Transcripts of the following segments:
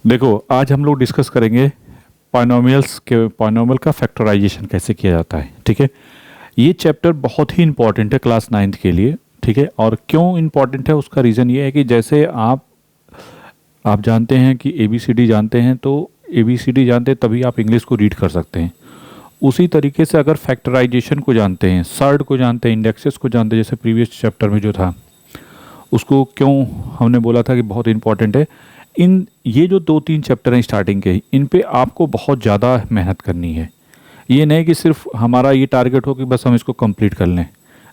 देखो, आज हम लोग डिस्कस करेंगे पॉलिनॉमियल का फैक्टराइजेशन कैसे किया जाता है। ठीक है, ये चैप्टर बहुत ही इंपॉर्टेंट है क्लास 9th के लिए। ठीक है, और क्यों इंपॉर्टेंट है उसका रीज़न ये है कि जैसे आप जानते हैं कि ABCD जानते हैं, तो ABCD जानते हैं तभी आप इंग्लिश को रीड कर सकते हैं। उसी तरीके से अगर फैक्टराइजेशन को जानते हैं, सर्ड को जानते हैं, इंडेक्सेस को जानते हैं, जैसे प्रीवियस चैप्टर में जो था उसको क्यों हमने बोला था कि बहुत इंपॉर्टेंट है। ये जो 2-3 चैप्टर हैं स्टार्टिंग के, इन पे आपको बहुत ज़्यादा मेहनत करनी है। ये नहीं कि सिर्फ हमारा ये टारगेट हो कि बस हम इसको कंप्लीट कर लें,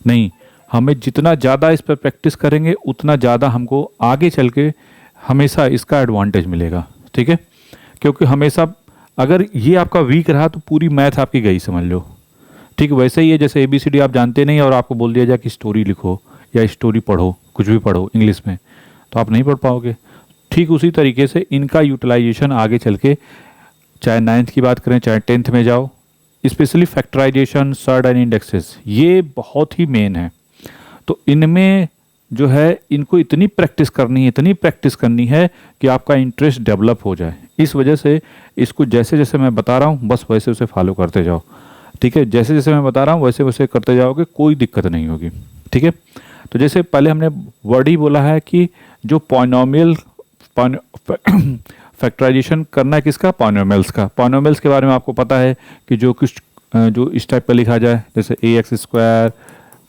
नहीं, हमें जितना ज़्यादा इस पर प्रैक्टिस करेंगे उतना ज़्यादा हमको आगे चल के हमेशा इसका एडवांटेज मिलेगा। ठीक है, क्योंकि हमेशा अगर ये आपका वीक रहा तो पूरी मैथ आपकी गई, समझ लो। ठीक, वैसे ही है जैसे ABCD आप जानते नहीं और आपको बोल दिया जाए कि स्टोरी लिखो या स्टोरी पढ़ो, कुछ भी पढ़ो इंग्लिश में, तो आप नहीं पढ़ पाओगे। ठीक उसी तरीके से इनका यूटिलाइजेशन आगे चल के, चाहे 9th की बात करें चाहे 10th में जाओ, specially factorisation, surd and indexes, ये बहुत ही मेन है। तो इनमें जो है इनको इतनी प्रैक्टिस करनी है कि आपका इंटरेस्ट डेवलप हो जाए। इस वजह से इसको जैसे जैसे मैं बता रहा हूँ बस वैसे वैसे फॉलो करते जाओ। ठीक है, जैसे जैसे मैं बता रहा हूँ वैसे वैसे करते जाओगे, कोई दिक्कत नहीं होगी। ठीक है, तो जैसे पहले हमने वर्ड ही बोला है कि जो पॉलिनॉमियल फैक्टराइजेशन करना है किसका, पॉलिनॉमियल्स का। पॉलिनॉमियल्स के बारे में आपको पता है कि जो इस टाइप का लिखा जाए, जैसे AX²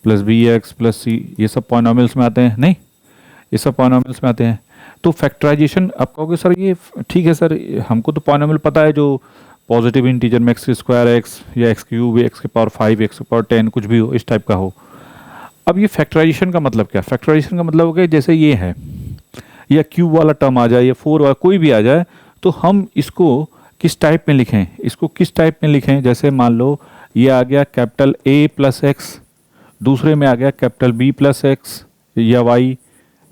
+ BX + C, ये सब पॉलिनॉमियल्स में आते हैं, नहीं, ये सब पॉलिनॉमियल्स में आते हैं। तो फैक्टराइजेशन आप कहोगे सर ये ठीक है सर, हमको तो पॉलिनॉमियल पता है जो पॉजिटिव इंटीजर में x² x या x³ x⁵ x⁻10 कुछ भी हो, इस टाइप का हो। अब ये फैक्टराइजेशन का मतलब क्या, फैक्टराइजेशन का मतलब हो गया जैसे ये है, या क्यूब वाला टर्म आ जाए या 4 वाला कोई भी आ जाए, तो हम इसको किस टाइप में लिखें, जैसे मान लो ये आ गया कैपिटल A + x, दूसरे में आ गया कैपिटल B + x या y।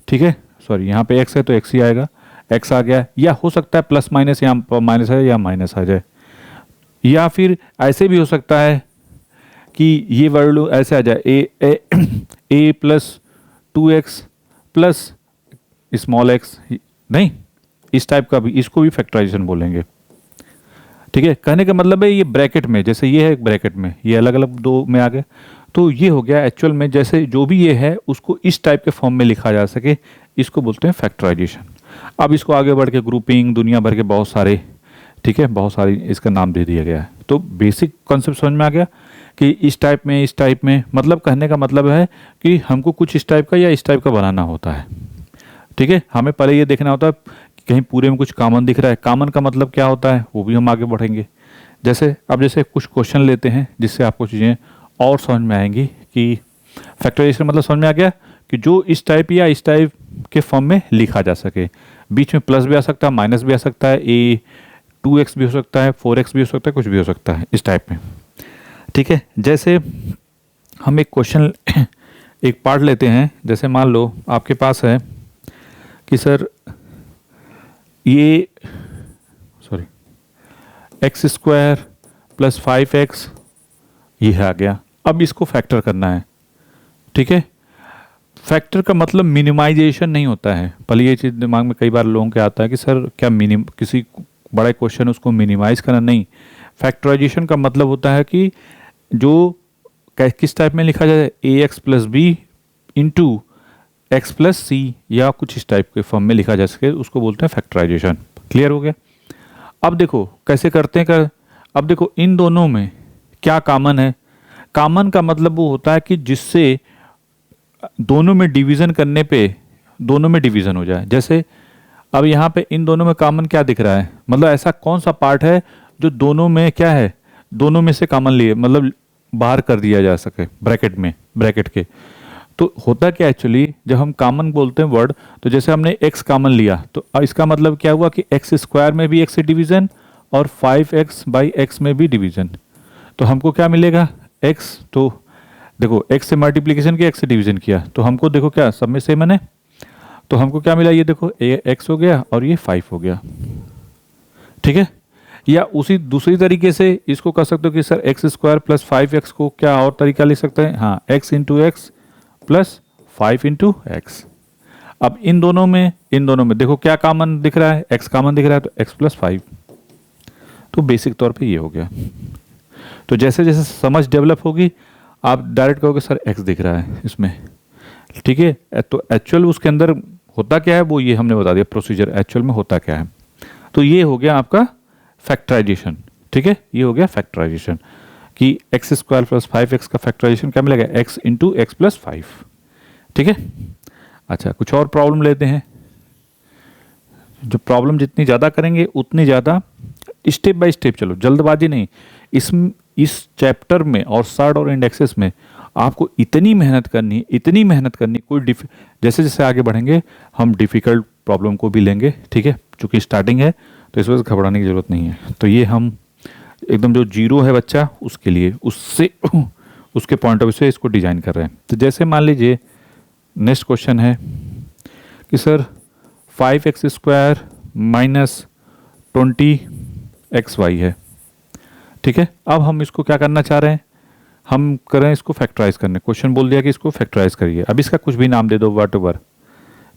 ठीक है, सॉरी यहाँ पे x है तो x ही आएगा, x आ गया, या हो सकता है प्लस माइनस, यहाँ माइनस है या माइनस आ जाए, या फिर ऐसे भी हो सकता है कि ये वैल्यू ऐसे आ जाए A + 2x + स्मॉल x, नहीं, इस टाइप का भी, इसको भी फैक्टराइजेशन बोलेंगे। ठीक है, कहने का मतलब है ये ब्रैकेट में, जैसे ये है ब्रैकेट में, ये अलग अलग दो में आ गए, तो ये हो गया एक्चुअल में जैसे जो भी ये है उसको इस टाइप के फॉर्म में लिखा जा सके, इसको बोलते हैं फैक्टराइजेशन। अब इसको आगे बढ़ के ग्रुपिंग, दुनिया भर के बहुत सारे, ठीक है, बहुत सारी इसका नाम दे दिया गया है। तो बेसिक कॉन्सेप्ट समझ में आ गया कि इस टाइप में मतलब कहने का मतलब है कि हमको कुछ इस टाइप का या इस टाइप का बनाना होता है। ठीक है, हमें पहले ये देखना होता है कि कहीं पूरे में कुछ कॉमन दिख रहा है, कॉमन का मतलब क्या होता है वो भी हम आगे बढ़ेंगे। जैसे कुछ क्वेश्चन लेते हैं जिससे आपको चीज़ें और समझ में आएंगी कि फैक्टराइजेशन मतलब समझ में आ गया कि जो इस टाइप या इस टाइप के फॉर्म में लिखा जा सके, बीच में प्लस भी आ सकता है, माइनस भी आ सकता है, 2x भी हो सकता है, 4x भी हो सकता है, कुछ भी हो सकता है इस टाइप में। ठीक है, जैसे हम एक क्वेश्चन एक पार्ट लेते हैं, जैसे मान लो आपके पास है कि सर ये x² + 5x ये आ गया, अब इसको फैक्टर करना है। ठीक है, फैक्टर का मतलब मिनिमाइजेशन नहीं होता है। पहले ये चीज़ दिमाग में कई बार लोगों के आता है कि सर क्या किसी बड़ा क्वेश्चन उसको मिनिमाइज करना, नहीं, फैक्टराइजेशन का मतलब होता है कि जो किस टाइप में लिखा जाए, AX + B * x + C या कुछ इस टाइप के फॉर्म में लिखा जा सके, उसको बोलते हैं फैक्टराइजेशन। क्लियर हो गया। अब देखो कैसे करते हैं अब देखो इन दोनों में क्या कॉमन है। कॉमन का मतलब वो होता है कि जिससे दोनों में डिवीज़न करने पे दोनों में डिवीज़न हो जाए। जैसे अब यहाँ पे इन दोनों में कॉमन क्या दिख रहा है, मतलब ऐसा कौन सा पार्ट है जो दोनों में क्या है, दोनों में से कॉमन लिए मतलब बाहर कर दिया जा सके ब्रैकेट के। तो होता क्या एक्चुअली, जब हम कॉमन बोलते हैं वर्ड, तो जैसे हमने x कॉमन लिया तो इसका मतलब क्या हुआ कि x² में भी x से डिवीज़न और 5x/x में भी डिवीज़न। तो हमको क्या मिलेगा, x, तो देखो x से मल्टीप्लिकेशन किया, x से डिवीज़न किया, तो हमको देखो क्या सब में सेम है, तो हमको क्या मिला, ये देखो x हो गया और ये 5 हो गया। ठीक है, या उसी दूसरी तरीके से इसको कर सकते हो कि सर x² + 5x को क्या और तरीका ले सकते हैं, हाँ, x × x + 5 × x। अब इन दोनों में देखो क्या कॉमन दिख रहा है, x कॉमन दिख रहा है, तो x प्लस 5। तो बेसिक तौर पे ये हो गया। तो जैसे जैसे समझ डेवलप होगी आप डायरेक्ट कहोगे सर x दिख रहा है इसमें, ठीक है। तो एक्चुअल उसके अंदर होता क्या है वो ये हमने बता दिया, प्रोसीजर एक्चुअल में होता क्या है। तो ये हो गया आपका फैक्टराइजेशन, ठीक है, ये हो गया फैक्टराइजेशन कि एक्स स्क्वायर प्लस 5x का फैक्टराइजेशन क्या मिलेगा, x इंटू एक्स प्लस 5, ठीक है। अच्छा, कुछ और प्रॉब्लम लेते हैं। जो प्रॉब्लम जितनी ज़्यादा करेंगे उतनी ज़्यादा स्टेप बाय स्टेप चलो, जल्दबाजी नहीं। इस चैप्टर में और सर्ड और इंडेक्सेस में आपको इतनी मेहनत करनी कोई जैसे जैसे आगे बढ़ेंगे हम डिफ़िकल्ट प्रॉब्लम को भी लेंगे, ठीक है। चूँकि स्टार्टिंग है तो इस वजह से घबराने की ज़रूरत नहीं है। तो ये हम एकदम जो जीरो है बच्चा उसके लिए उससे उसके पॉइंट ऑफ व्यू से इसको डिज़ाइन कर रहे हैं। तो जैसे मान लीजिए नेक्स्ट क्वेश्चन है कि sir 5x square minus 20xy है, ठीक है। अब हम इसको क्या करना चाह रहे हैं, हम करें इसको फैक्टराइज करने। क्वेश्चन बोल दिया कि इसको फैक्टराइज करिए। अब इसका कुछ भी नाम दे दो, वट एवर,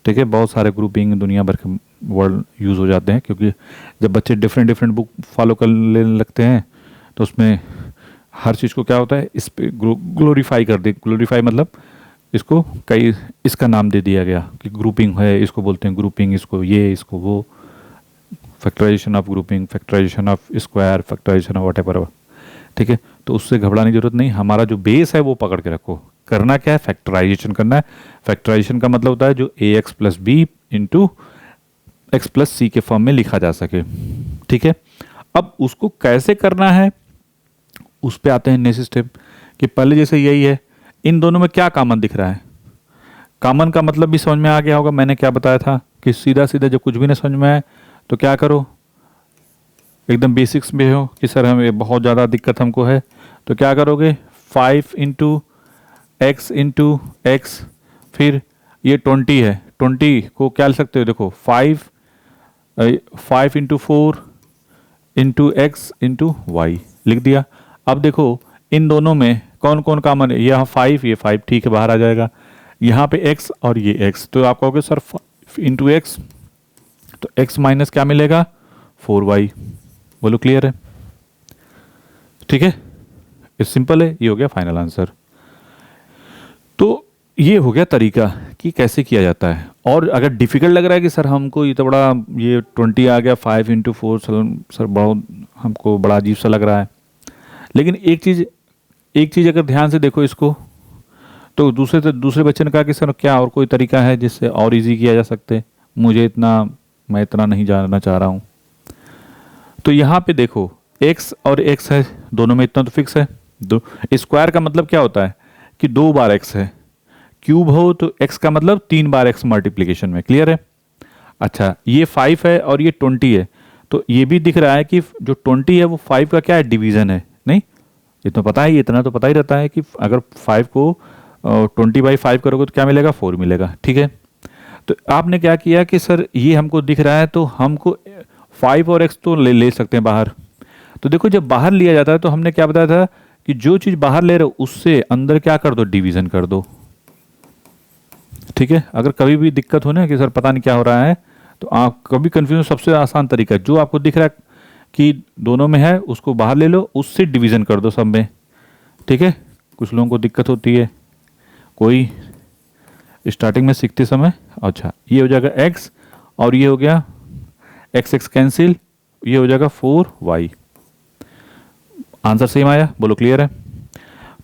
ठीक है। बहुत सारे ग्रुपिंग दुनिया भर के वर्ड यूज़ हो जाते हैं, क्योंकि जब बच्चे डिफरेंट डिफरेंट बुक फॉलो कर लेने लगते हैं तो उसमें हर चीज़ को क्या होता है इस पे ग्लोरीफाई कर दे। ग्लोरीफाई मतलब इसको कई इसका नाम दे दिया गया कि ग्रुपिंग है, इसको बोलते हैं ग्रुपिंग, इसको ये, इसको वो, factorisation of grouping, factorisation of square, factorisation of whatever, ठीक है। तो उससे घबराने की जरूरत नहीं, हमारा जो बेस है वो पकड़ के रखो। करना क्या है, फैक्टराइजेशन करना है। फैक्टराइजेशन का मतलब होता है जो A x plus B into x plus C के फॉर्म में लिखा जा सके, ठीक है। अब उसको कैसे करना है उस पे आते हैं नेक्स्ट स्टेप कि पहले जैसे यही है, इन दोनों में क्या कॉमन दिख रहा है। कॉमन का मतलब भी समझ में आ गया होगा, मैंने क्या बताया था कि सीधा सीधा जब कुछ भी नहीं समझ में आए तो क्या करो, एकदम बेसिक्स में हो कि सर हमें बहुत ज़्यादा दिक्कत हमको है, तो क्या करोगे 5 इंटू एक्स, फिर ये 20 है, 20 को क्या लिख सकते हो, देखो 5 into 4 into X into Y लिख दिया। अब देखो इन दोनों में कौन कौन कॉमन है, यहाँ 5, ये 5 ठीक है बाहर आ जाएगा, यहाँ पे x और ये x, तो आप कहोगे सर 5 इंटू एक्स, तो x माइनस क्या मिलेगा 4y। बोलो क्लियर है, ठीक है, ये सिंपल है, ये हो गया फाइनल आंसर। तो ये हो गया तरीका कि कैसे किया जाता है। और अगर डिफिकल्ट लग रहा है कि सर हमको ये तो बड़ा, ये 20 आ गया 5 इंटू 4, सर बहुत हमको बड़ा अजीब सा लग रहा है, लेकिन एक चीज़ अगर ध्यान से देखो इसको, तो दूसरे बच्चे ने कहा कि सर क्या और कोई तरीका है जिससे और इजी किया जा सकते, मैं इतना नहीं जानना चाह रहा हूँ। तो यहाँ पे देखो x और x है, दोनों में इतना तो फिक्स है। दो स्क्वायर का मतलब क्या होता है कि 2 बार x है, क्यूब हो तो x का मतलब 3 बार x मल्टीप्लिकेशन में, क्लियर है। अच्छा, ये 5 है और ये 20 है, तो ये भी दिख रहा है कि जो 20 है वो 5 का क्या है, डिवीजन है। नहीं, ये तो पता है, इतना तो पता ही रहता है कि अगर 5 को 20/5 करोगे तो क्या मिलेगा, 4 मिलेगा, ठीक है। तो आपने क्या किया कि सर ये हमको दिख रहा है तो हमको 5 और x तो ले सकते हैं बाहर। तो देखो जब बाहर लिया जाता है तो हमने क्या बताया था कि जो चीज़ बाहर ले रहे हो उससे अंदर क्या कर दो, डिवीजन कर दो, ठीक है। अगर कभी भी दिक्कत हो ना कि सर पता नहीं क्या हो रहा है, तो आप कभी कंफ्यूजन, सबसे आसान तरीका है जो आपको दिख रहा है कि दोनों में है उसको बाहर ले लो, उससे डिवीजन कर दो सब में, ठीक है। कुछ लोगों को दिक्कत होती है, कोई स्टार्टिंग में सीखते समय। अच्छा, ये हो जाएगा x और ये हो गया x कैंसिल, ये हो जाएगा 4y। आंसर सेम आया, बोलो क्लियर है।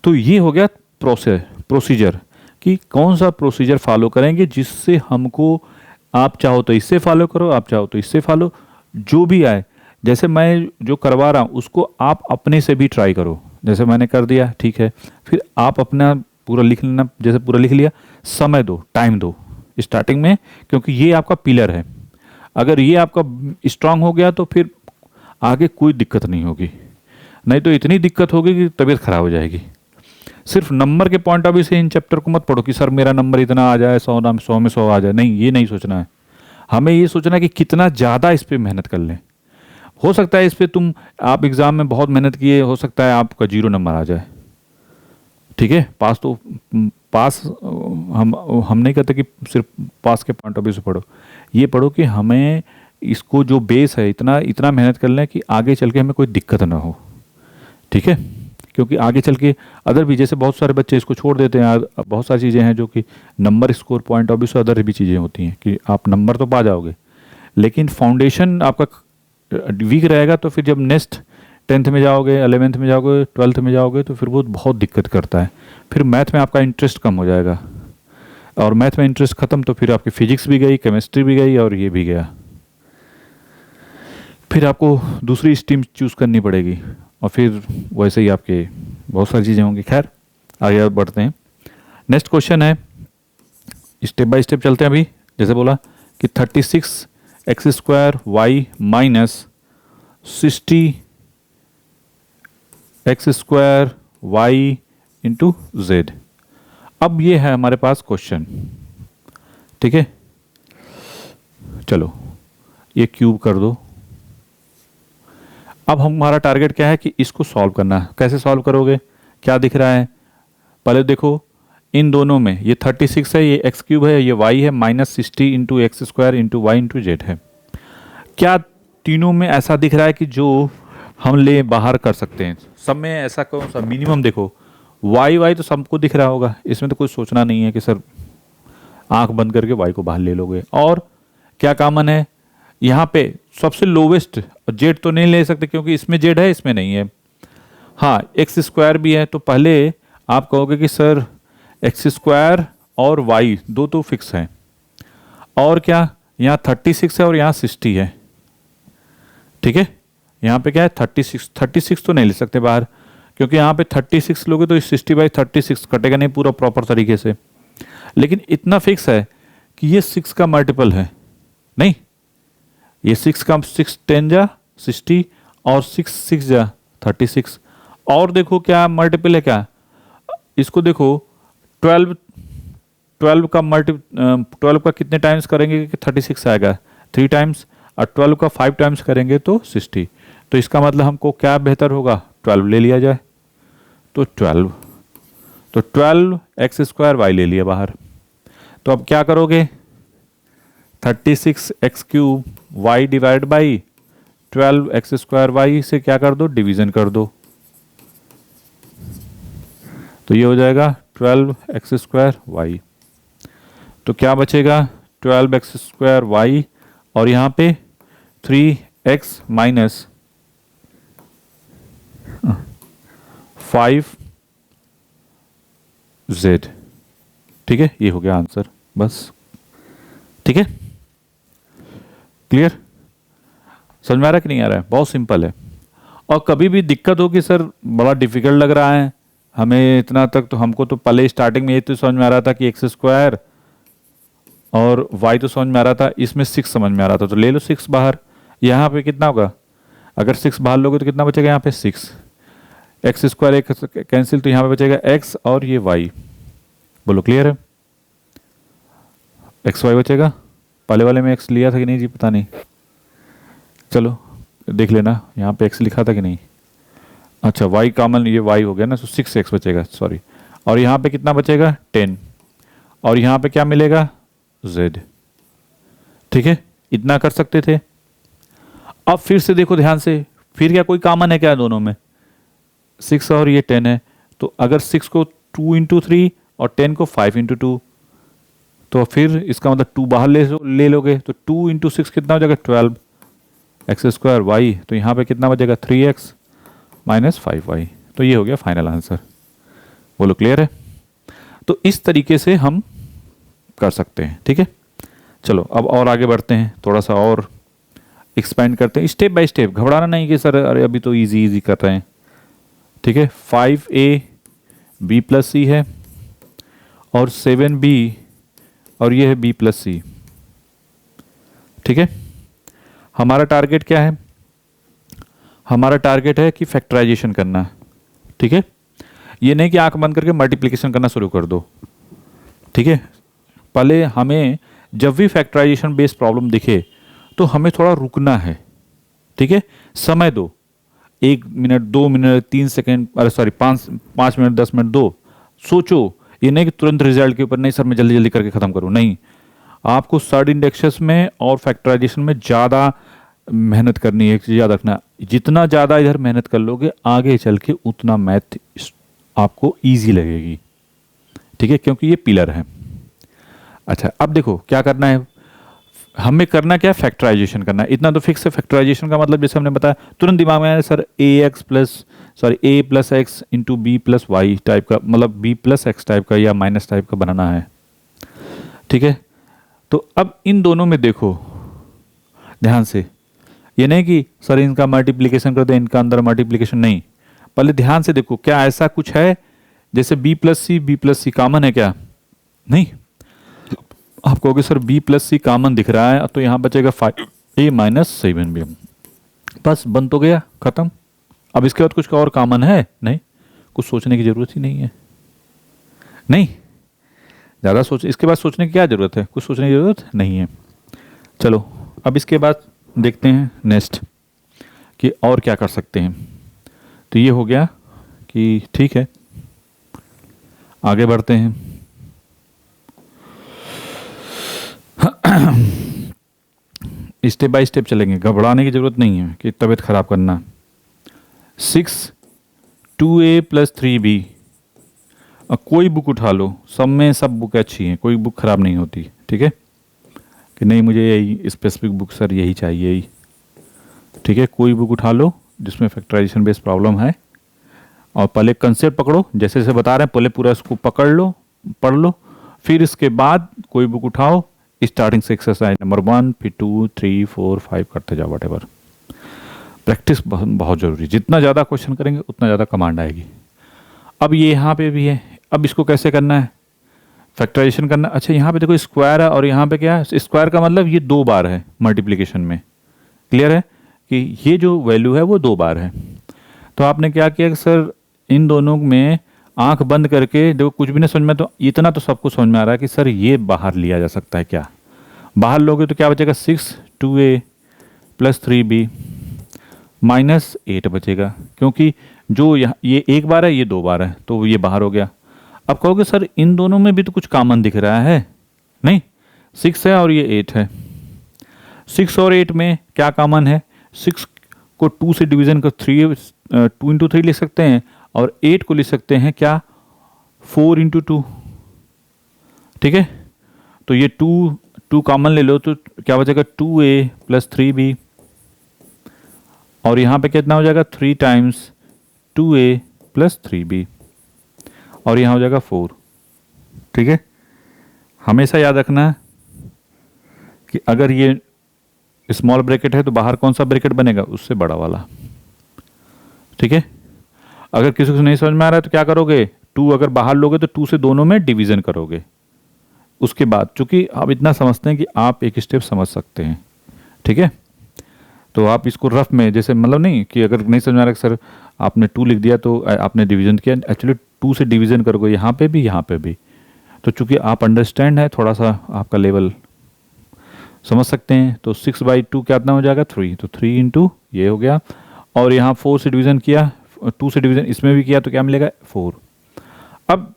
तो ये हो गया प्रोसीजर कि कौन सा प्रोसीजर फॉलो करेंगे जिससे हमको, आप चाहो तो इससे फॉलो करो, आप चाहो तो इससे फॉलो, जो भी आए। जैसे मैं जो करवा रहा हूँ उसको आप अपने से भी ट्राई करो, जैसे मैंने कर दिया, ठीक है। फिर आप अपना पूरा लिख लेना, जैसे पूरा लिख लिया, समय दो, टाइम दो स्टार्टिंग में, क्योंकि ये आपका पिलर है। अगर ये आपका स्ट्रांग हो गया तो फिर आगे कोई दिक्कत नहीं होगी, नहीं तो इतनी दिक्कत होगी कि तबीयत खराब हो जाएगी। सिर्फ नंबर के पॉइंट ऑफ व्यू से इन चैप्टर को मत पढ़ो कि सर मेरा नंबर इतना आ जाए, 100 में 100 आ जाए, नहीं, ये नहीं सोचना है। हमें ये सोचना है कि कितना ज़्यादा इस पर मेहनत कर लें। हो सकता है इस पर आप एग्ज़ाम में बहुत मेहनत किए, हो सकता है आपका 0 नंबर आ जाए, ठीक है, पास तो पास हम नहीं कहते कि सिर्फ पास के पॉइंट ऑफ व्यू से पढ़ो, ये पढ़ो कि हमें इसको जो बेस है इतना इतना मेहनत कर लें कि आगे चल के हमें कोई दिक्कत ना हो, ठीक है। क्योंकि आगे चल के अदर भी, जैसे बहुत सारे बच्चे इसको छोड़ देते हैं, बहुत सारी चीज़ें हैं जो कि number score point of view से अदर भी चीज़ें होती हैं कि आप नंबर तो पा जाओगे, लेकिन फाउंडेशन आपका वीक रहेगा तो फिर जब नेक्स्ट 10th में जाओगे, 11th में जाओगे, 12th में जाओगे तो फिर वो बहुत दिक्कत करता है। फिर मैथ में आपका इंटरेस्ट कम हो जाएगा, और मैथ में इंटरेस्ट ख़त्म तो फिर आपकी फिजिक्स भी गई, केमिस्ट्री भी गई और ये भी गया। फिर आपको दूसरी स्ट्रीम चूज़ करनी पड़ेगी और फिर वैसे ही आपके बहुत सारी चीज़ें होंगी। खैर आगे बढ़ते हैं। नेक्स्ट क्वेश्चन है, स्टेप बाय स्टेप चलते हैं। अभी जैसे बोला कि 36x² y minus 60x² y into Z. अब ये है हमारे पास क्वेश्चन, ठीक है। चलो ये क्यूब कर दो। अब हमारा टारगेट क्या है कि इसको सॉल्व करना है। कैसे सॉल्व करोगे, क्या दिख रहा है, पहले देखो इन दोनों में, ये 36 है, ये x³ है, ये y है, minus 60 into x² into Y into Z है। क्या तीनों में ऐसा दिख रहा है कि जो हम ले बाहर कर सकते हैं? सब में ऐसा कौन सा मिनिमम? देखो y तो सबको दिख रहा होगा, इसमें तो कुछ सोचना नहीं है कि सर आंख बंद करके y को बाहर ले लोगे। और क्या कॉमन है यहाँ पे? सबसे लोवेस्ट जेड तो नहीं ले सकते क्योंकि इसमें जेड है, इसमें नहीं है। हाँ x² भी है, तो पहले आप कहोगे कि सर x² और y दो तो फिक्स हैं, और क्या यहाँ 36 है और यहाँ 60 है, ठीक है। यहाँ पे क्या है 36 तो नहीं ले सकते बाहर, क्योंकि यहाँ पे 36 लोगे तो 60/36 कटेगा नहीं पूरा प्रॉपर तरीके से। लेकिन इतना फिक्स है कि ये 6 का मल्टीपल है, नहीं ये 6 का 6 10 जा 60 और 6 6 जा 36। और देखो क्या मल्टीपल है, क्या इसको देखो 12 का कितने टाइम्स करेंगे कि 36 आएगा? 3 टाइम्स। और 12 का 5 टाइम्स करेंगे तो 60। तो इसका मतलब हमको क्या बेहतर होगा, 12 ले लिया जाए। तो 12x² y ले लिया बाहर। तो अब क्या करोगे, 36x³ y divide by 12x² y से क्या कर दो, डिवीजन कर दो। तो ये हो जाएगा 12x² y। तो क्या बचेगा 12x² y, और यहाँ पे 3x माइनस 5z, ठीक है। ये हो गया आंसर, बस, ठीक है। क्लियर? समझ में आ रहा है कि नहीं आ रहा है? बहुत सिंपल है। और कभी भी दिक्कत हो कि सर बड़ा डिफिकल्ट लग रहा है हमें इतना तक, तो हमको तो पहले स्टार्टिंग में ये तो समझ में आ रहा था कि x² और y तो समझ में आ रहा था, इसमें 6 समझ में आ रहा था, तो ले लो 6 बाहर। यहाँ पे कितना होगा, अगर 6 बाहर लोगे तो कितना बचेगा यहाँ पे 6, x² एक कैंसिल, तो यहाँ पे बचेगा x और ये y। बोलो क्लियर है? xy बचेगा। पहले वाले में x लिया था कि नहीं जी, पता नहीं, चलो देख लेना यहाँ पे x लिखा था कि नहीं। अच्छा y कॉमन, ये y हो गया ना, तो 6x बचेगा, सॉरी। और यहाँ पे कितना बचेगा 10, और यहाँ पे क्या मिलेगा z, ठीक है। इतना कर सकते थे। अब फिर से देखो ध्यान से, फिर क्या कोई कॉमन है क्या दोनों में? 6 और ये 10 है, तो अगर 6 को 2 इंटू 3 और 10 को 5 इंटू 2, तो फिर इसका मतलब 2 बाहर ले लोगे, तो 2 इंटू 6 कितना हो जाएगा 12x² y। तो यहाँ पे कितना बचेगा 3x माइनस 5y। तो ये हो गया फाइनल आंसर। बोलो क्लियर है? तो इस तरीके से हम कर सकते हैं, ठीक है। चलो अब और आगे बढ़ते हैं, थोड़ा सा और एक्सपेंड करते हैं, स्टेप बाय स्टेप। घबराना नहीं कि सर अरे अभी तो इजी कर रहे हैं, ठीक है। 5a b प्लस सी है, और 7b, और ये है b प्लस सी, ठीक है। हमारा टारगेट क्या है? हमारा टारगेट है कि फैक्टराइजेशन करना, ठीक है। ये नहीं कि आंख बंद करके मल्टीप्लिकेशन करना शुरू कर दो, ठीक है। पहले हमें जब भी फैक्टराइजेशन बेस्ड प्रॉब्लम दिखे तो हमें थोड़ा रुकना है, ठीक है। समय दो, 1 मिनट 2 मिनट 3 सेकेंड, अरे सॉरी 5 मिनट 10 मिनट दो, सोचो ये नहीं कि तुरंत रिजल्ट के ऊपर नहीं सर मैं जल्दी जल्दी करके ख़त्म करूँ, नहीं, आपको सर्ड इंडेक्सेस में और फैक्टराइजेशन में ज़्यादा मेहनत करनी है। एक चीज़ याद रखना, जितना ज़्यादा इधर मेहनत कर लोगे आगे चल के उतना मैथ आपको ईजी लगेगी, ठीक है, क्योंकि ये पिलर है। अच्छा, अब देखो क्या करना है, हमें करना क्या है, फैक्टराइजेशन करना है। इतना तो फिक्स है, फैक्टराइजेशन का मतलब जैसे हमने बताया तुरंत दिमाग में आया sir A plus X into B plus Y type का, मतलब बी प्लस एक्स टाइप का या माइनस टाइप का बनाना है, ठीक है। तो अब इन दोनों में देखो ध्यान से, ये नहीं कि सर इनका मल्टीप्लिकेशन कर दे इनका अंदर मल्टीप्लिकेशन, नहीं, पहले ध्यान से देखो क्या ऐसा कुछ है जैसे बी प्लस सी कॉमन है क्या, नहीं। आप कहोगे sir B plus C common दिख रहा है तो यहां बचेगा 5a माइनस 7b, बस बन तो गया, खत्म। अब इसके बाद कुछ और कॉमन है नहीं, कुछ सोचने की जरूरत ही नहीं है, नहीं ज़्यादा सोच, इसके बाद सोचने की क्या ज़रूरत है, कुछ सोचने की ज़रूरत नहीं है। चलो अब इसके बाद देखते हैं नेक्स्ट कि और क्या कर सकते हैं। तो ये हो गया कि ठीक है, आगे बढ़ते हैं। स्टेप बाय स्टेप चलेंगे, घबराने की ज़रूरत नहीं है कि तबीयत खराब करना। 6 2a प्लस 3b, कोई बुक उठा लो, सब में सब बुक अच्छी हैं, कोई बुक खराब नहीं होती, ठीक है, कि नहीं मुझे यही स्पेसिफिक बुक सर यही चाहिए ही, ठीक है, कोई बुक उठा लो जिसमें फैक्टराइजेशन बेस्ड प्रॉब्लम है और पहले कंसेप्ट पकड़ो, जैसे जैसे बता रहे हैं पहले पूरा इसको पकड़ लो, पढ़ लो, फिर इसके बाद कोई बुक उठाओ, स्टार्टिंग से एक्सरसाइज नंबर 1 फिर 2 3 4 5 करते जाओ, वटेवर। प्रैक्टिस बहुत जरूरी, जितना ज़्यादा क्वेश्चन करेंगे उतना ज़्यादा कमांड आएगी। अब ये यहाँ पे भी है, अब इसको कैसे करना है, फैक्टराइजेशन करना। अच्छा यहाँ पे देखो स्क्वायर है और यहाँ पे क्या है, स्क्वायर का मतलब ये 2 बार है मल्टीप्लिकेशन में, क्लियर है कि ये जो वैल्यू है वो 2 बार है। तो आपने क्या किया कि सर इन दोनों में आंख बंद करके देखो, कुछ भी नहीं समझ में, तो इतना तो सबको समझ में आ रहा है कि सर ये बाहर लिया जा सकता है, क्या बाहर लोगे तो क्या बचेगा, 6 2a प्लस 3b माइनस 8 बचेगा, क्योंकि जो यहाँ ये 1 बार है ये 2 बार है तो ये बाहर हो गया। अब कहोगे सर इन दोनों में भी तो कुछ कॉमन दिख रहा है, नहीं, 6 है और ये 8 है, 6 और 8 में क्या कॉमन है, 6 को 2 से डिवीजन कर 2 इंटू 3 लिख सकते हैं और 8 को लिख सकते हैं क्या 4 इंटू 2, ठीक है। तो ये 2 कॉमन ले लो तो क्या बचेगा 2a प्लस 3b और यहाँ पे कितना हो जाएगा 3 टाइम्स 2a प्लस 3b और यहाँ हो जाएगा 4, ठीक है। हमेशा याद रखना कि अगर ये स्मॉल ब्रैकेट है तो बाहर कौन सा ब्रैकेट बनेगा, उससे बड़ा वाला, ठीक है। अगर किसी को नहीं समझ में आ रहा है तो क्या करोगे, 2 अगर बाहर लोगे तो 2 से दोनों में डिवीजन करोगे, उसके बाद चूंकि आप इतना समझते हैं कि आप एक स्टेप समझ सकते हैं, ठीक है। तो आप इसको रफ में जैसे मतलब नहीं कि अगर नहीं समझ में आ रहा है सर आपने 2 लिख दिया तो आपने डिवीजन किया, एक्चुअली 2 से डिवीजन करोगे यहाँ पे भी यहाँ पे भी, तो चूंकि आप अंडरस्टैंड है थोड़ा सा आपका लेवल समझ सकते हैं, तो 6/2 कितना हो जाएगा 3, तो 3 इंटू ये हो गया और यहाँ 4 से डिवीजन किया, 2 से डिवीजन इसमें भी किया तो क्या मिलेगा 4। अब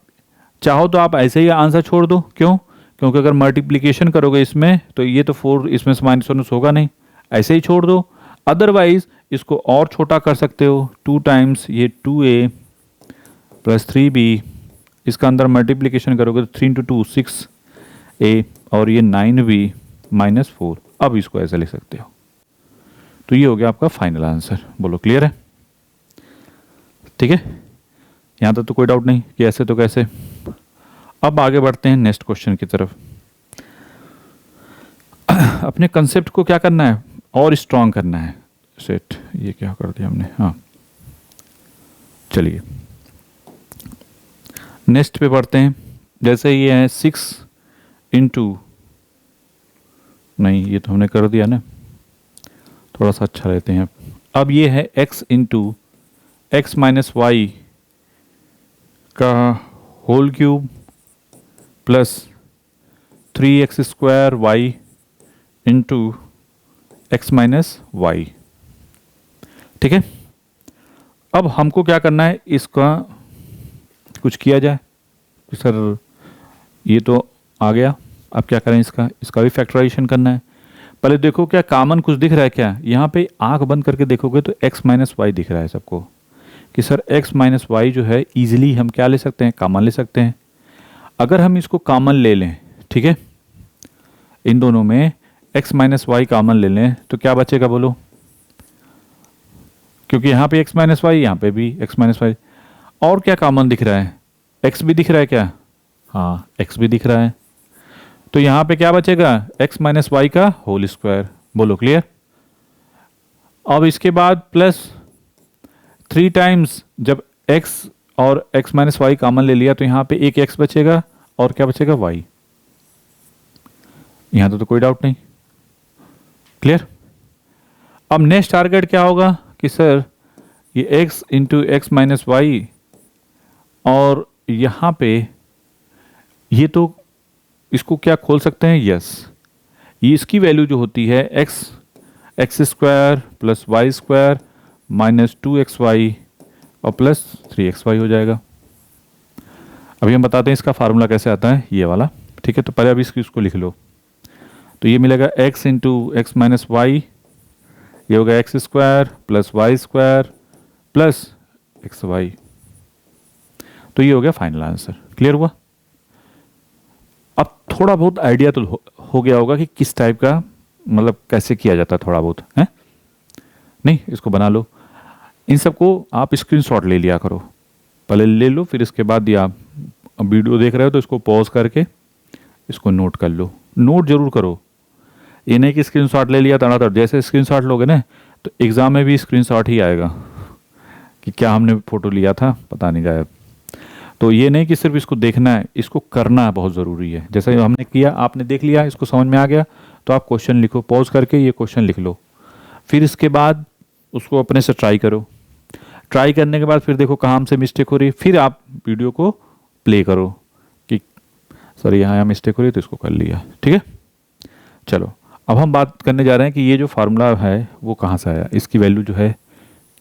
चाहो तो आप ऐसे ही आंसर छोड़ दो, क्यों, क्योंकि अगर मल्टीप्लिकेशन करोगे इसमें तो ये तो 4 इसमें से माइनस होगा नहीं, ऐसे ही छोड़ दो। अदरवाइज इसको और छोटा कर सकते हो, 2 टाइम्स ये 2a प्लस 3b, इसका अंदर मल्टीप्लिकेशन करोगे तो 3 इंटू 2 6a और ये 9b माइनस 4। अब इसको ऐसे लिख सकते हो, तो ये हो गया आपका फाइनल आंसर। बोलो क्लियर है, ठीक है, यहाँ तक तो कोई डाउट नहीं कि ऐसे तो कैसे। अब आगे बढ़ते हैं नेक्स्ट क्वेश्चन की तरफ। अपने कंसेप्ट को क्या करना है और स्ट्रांग करना है, सेट, ये क्या कर दिया हमने, हाँ चलिए नेक्स्ट पे बढ़ते हैं। जैसे ये है 6 इंटू, नहीं ये तो हमने कर दिया ना, थोड़ा सा अच्छा रहते हैं। अब ये है x into x minus Y का whole cube plus 3x square y into x minus y, ठीक है। अब हमको क्या करना है, इसका कुछ किया जाए, कि सर ये तो आ गया, अब क्या करें, इसका भी फैक्टराइजेशन करना है। पहले देखो क्या कॉमन कुछ दिख रहा है क्या, यहाँ पे आंख बंद करके देखोगे तो x माइनस वाई दिख रहा है सबको, कि सर x माइनस वाई जो है इजीली हम क्या ले सकते हैं, कॉमन ले सकते हैं। अगर हम इसको कॉमन ले लें, ठीक है, इन दोनों में x माइनस वाई कॉमन ले लें तो क्या बचेगा बोलो, क्योंकि यहाँ पे x माइनस वाई, यहाँ पे भी x माइनस वाई, और क्या कॉमन दिख रहा है, x भी दिख रहा है क्या, हाँ x भी दिख रहा है, तो यहाँ पे क्या बचेगा, x माइनस वाई का होल स्क्वायर। बोलो क्लियर। अब इसके बाद प्लस 3 टाइम्स, जब x और x माइनस वाई कॉमन ले लिया तो यहाँ पे एक x बचेगा और क्या बचेगा, y। यहाँ तो कोई डाउट नहीं, क्लियर। अब नेक्स्ट टारगेट क्या होगा कि सर ये x into x minus Y, और यहाँ पे ये तो इसको क्या खोल सकते हैं, यस, ये इसकी वैल्यू जो होती है X square plus Y square minus 2xy और प्लस 3xy हो जाएगा। अभी हम बताते हैं इसका फार्मूला कैसे आता है, ये वाला, ठीक है। तो पहले अभी इसको लिख लो, तो ये मिलेगा x into x minus Y, ये होगा X square plus Y square plus xy, तो ये हो गया फाइनल आंसर। क्लियर हुआ। अब थोड़ा बहुत आइडिया तो हो गया होगा कि किस टाइप का, मतलब कैसे किया जाता है, थोड़ा बहुत है नहीं, इसको बना लो। इन सबको आप स्क्रीनशॉट ले लिया करो, पहले ले लो, फिर इसके बाद या वीडियो देख रहे हो तो इसको पॉज करके इसको नोट कर लो, नोट जरूर करो। ये नहीं कि स्क्रीनशॉट ले लिया तड़ातड़, जैसे स्क्रीनशॉट लोगे ना तो एग्जाम में भी स्क्रीनशॉट ही आएगा कि क्या हमने फोटो लिया था पता नहीं गायब। तो ये नहीं कि सिर्फ इसको देखना है, इसको करना बहुत ज़रूरी है। जैसे हमने किया, आपने देख लिया, इसको समझ में आ गया, तो आप क्वेश्चन लिखो, पॉज करके ये क्वेश्चन लिख लो, फिर इसके बाद उसको अपने से ट्राई करो। ट्राई करने के बाद फिर देखो कहाँ से मिस्टेक हो रही है, फिर आप वीडियो को प्ले करो कि सर यहाँ मिस्टेक हो रही है तो इसको कर लिया, ठीक है। चलो अब हम बात करने जा रहे हैं कि ये जो फार्मूला है वो कहाँ से आया, इसकी वैल्यू जो है